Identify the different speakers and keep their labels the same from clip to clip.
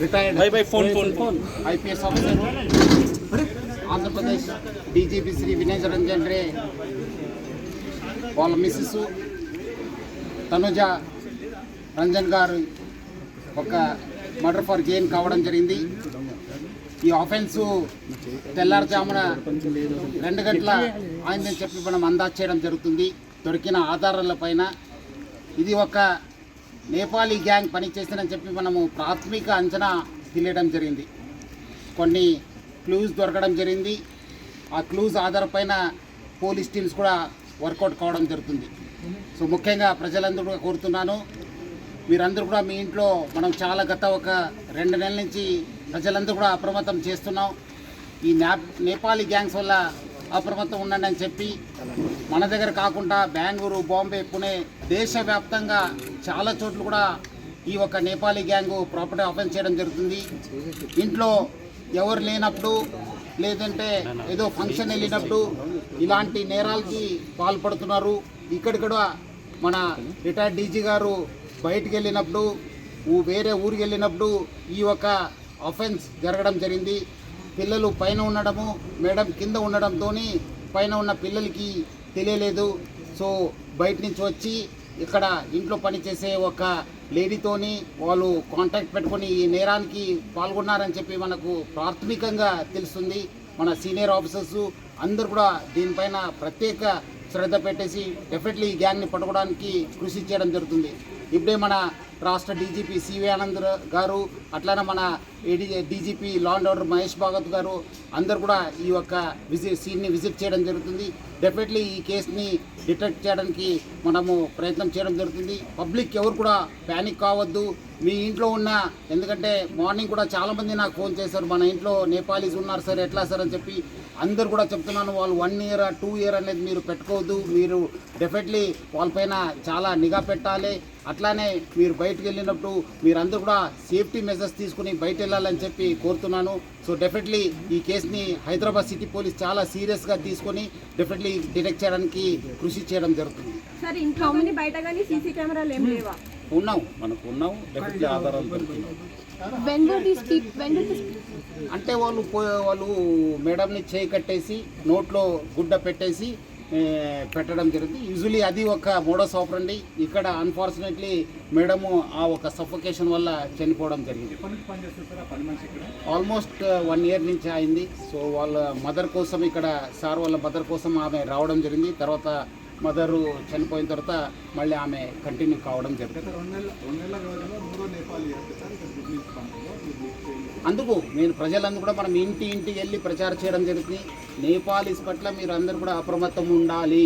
Speaker 1: Retired
Speaker 2: IPS officer Andhra Pradesh DGP Shri Vinay Ranjan Ray వాళ్ళ Mrs Tanuja Ranjan గారు ఒక మర్డర్ ఫర్ గెయిన్ కావడం జరిగింది. ఈ ఆఫెన్సు తెల్లారుజామున 2 గంటల అయిందని చెప్పి మనం అందాజు చేయడం జరుగుతుంది దొరికిన ఆధారాల పైన. ఇది ఒక నేపాలీ గ్యాంగ్ పనిచేసిందని చెప్పి మనము ప్రాథమిక అంచనా తెలియడం జరిగింది. కొన్ని క్లూస్ దొరకడం జరిగింది. ఆ క్లూస్ ఆధారపైన పోలీస్ టీమ్స్ కూడా వర్కౌట్ కావడం జరుగుతుంది. సో ముఖ్యంగా ప్రజలందరూ కూడా కోరుతున్నాను, మీరందరూ కూడా మీ ఇంట్లో మనం చాలా గత ఒక 2 నెలల నుంచి ప్రజలందరూ కూడా అప్రమత్తం చేస్తున్నాం. ఈ నేపాలీ గ్యాంగ్స్ వల్ల అప్రమత్తం ఉండండి అని చెప్పి మన దగ్గర కాకుండా బెంగళూరు, బాంబే, పుణే దేశవ్యాప్తంగా చాలా చోట్ల కూడా ఈ ఒక నేపాలీ గ్యాంగు ప్రాపర్టీ ఆఫెన్స్ చేయడం జరుగుతుంది. ఇంట్లో ఎవరు లేనప్పుడు లేదంటే ఏదో ఫంక్షన్ వెళ్ళినప్పుడు ఇలాంటి నేరాలకి పాల్పడుతున్నారు. ఇక్కడిక్కడ మన రిటైర్డ్ డీజీ గారు బయటికి వెళ్ళినప్పుడు వేరే ఊరికి వెళ్ళినప్పుడు ఈ ఒక ఆఫెన్స్ జరగడం జరిగింది. పిల్లలు పైన ఉండడము, మేడం కింద ఉండడంతో పైన ఉన్న పిల్లలకి తెలియలేదు. సో బయట నుంచి వచ్చి ఇక్కడ ఇంట్లో పనిచేసే ఒక లేడీతోని వాళ్ళు కాంటాక్ట్ పెట్టుకొని ఈ నేరానికి పాల్గొన్నారని చెప్పి మనకు ప్రాథమికంగా తెలుస్తుంది. మన సీనియర్ ఆఫీసర్స్ అందరూ కూడా దీనిపైన ప్రత్యేక శ్రద్ధ పెట్టేసి డెఫినెట్లీ ఈ గ్యాంగ్ని పట్టుకోవడానికి కృషి చేయడం జరుగుతుంది. ఇప్పుడే మన రాష్ట్ర డీజీపీ సివి ఆనంద్ గారు, అట్లానే మన DGP law and order Mahesh Bhagwat గారు అందరు కూడా ఈ యొక్క సీన్ని విజిట్ చేయడం జరుగుతుంది. డెఫినెట్లీ ఈ కేసుని డిటెక్ట్ చేయడానికి మనము ప్రయత్నం చేయడం జరుగుతుంది. పబ్లిక్ ఎవరు కూడా ప్యానిక్ కావద్దు. మీ ఇంట్లో ఉన్న, ఎందుకంటే మార్నింగ్ కూడా చాలామంది నాకు ఫోన్ చేశారు, మన ఇంట్లో నేపాలీస్ ఉన్నారు సార్, ఎట్లా సార్ అని చెప్పి. అందరు కూడా చెప్తున్నాను, వాళ్ళు 1 ఇయర్ 2 ఇయర్ అనేది మీరు పెట్టుకోవద్దు. మీరు డెఫినెట్లీ వాళ్ళపైన చాలా నిఘా పెట్టాలి. అట్లానే మీరు బయటకు వెళ్ళినప్పుడు మీరందరూ కూడా సేఫ్టీ మెజర్స్ తీసుకుని బయట వెళ్ళాలని చెప్పి కోరుతున్నాను. సో డెఫినెట్లీ ఈ కేసుని హైదరాబాద్ సిటీ పోలీస్ చాలా సీరియస్గా తీసుకొని డెఫినెట్లీ డిటెక్ట్ చేయడానికి కృషి చేయడం జరుగుతుంది. ఉన్నావు, మనకు ఉన్నావు, డెఫినెట్లీ ఆధారాలు దొరుకుతున్నావు. అంటే వాళ్ళు మేడంని చేయి కట్టేసి నోట్లో గుడ్డ పెట్టేసి పెట్టడం జరిగింది. యూజువలీ అది ఒక మోడస్ ఆపరండి. ఇక్కడ అన్ఫార్చునేట్లీ మేడము ఆ ఒక సఫోకేషన్ వల్ల చనిపోవడం జరిగింది. ఆల్మోస్ట్ 1 ఇయర్ నుంచి అయింది. సో వాళ్ళ మదర్ కోసం ఇక్కడ సార్ వాళ్ళ మదర్ కోసం ఆమె రావడం జరిగింది. తర్వాత మదరు చనిపోయిన తర్వాత మళ్ళీ ఆమె కంటిన్యూ కావడం జరిగింది. అందుకు నేను ప్రజలందరూ కూడా మనం ఇంటికి వెళ్ళి ప్రచారం చేయడం జరుగుతుంది. నేపాలీస్ పట్ల మీరు అందరూ కూడా అప్రమత్తం ఉండాలి.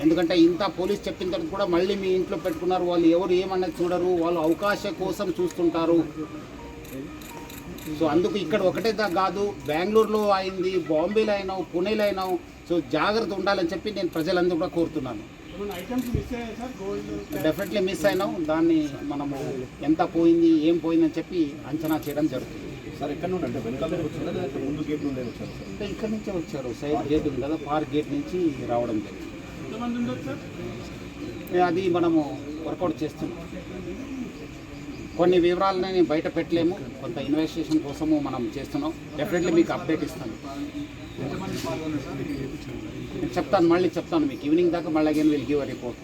Speaker 2: ఎందుకంటే ఇంత పోలీస్ చెప్పిన తర్వాత కూడా మళ్ళీ మీ ఇంట్లో పెట్టుకున్నారు. వాళ్ళు ఎవరు ఏమన్నది చూడరు, వాళ్ళు అవకాశం కోసం చూస్తుంటారు. సో అందుకు ఇక్కడ ఒకటే కాదు, బెంగళూరులో అయింది, బాంబేలో అయినావు, పుణేలో అయినావు. సో జాగ్రత్త ఉండాలని చెప్పి నేను ప్రజలందరూ కూడా కోరుతున్నాను. డెఫినెట్లీ మిస్ అయినాం. దాన్ని మనము ఎంత పోయింది, ఏం పోయిందని చెప్పి అంచనా చేయడం జరుగుతుంది.
Speaker 1: సార్ ఎక్కడ నుండి, అంటే ముందు గేట్ నుండి వచ్చారు?
Speaker 2: అంటే ఇక్కడ నుంచే వచ్చారు. సైడ్ గేట్ ఉంది కదా, పార్క్ గేట్ నుంచి రావడం జరిగింది. అది మనము వర్కౌట్ చేస్తున్నాం. కొన్ని వివరాలని బయట పెట్టలేము, కొంత ఇన్వెస్టిగేషన్ కోసము మనం చేస్తున్నాం. డెఫినెట్లీ మీకు అప్డేట్ ఇస్తాను. చెప్తాను, మళ్ళీ చెప్తాను మీకు ఈవినింగ్ దాకా. మళ్ళీ again will give a report.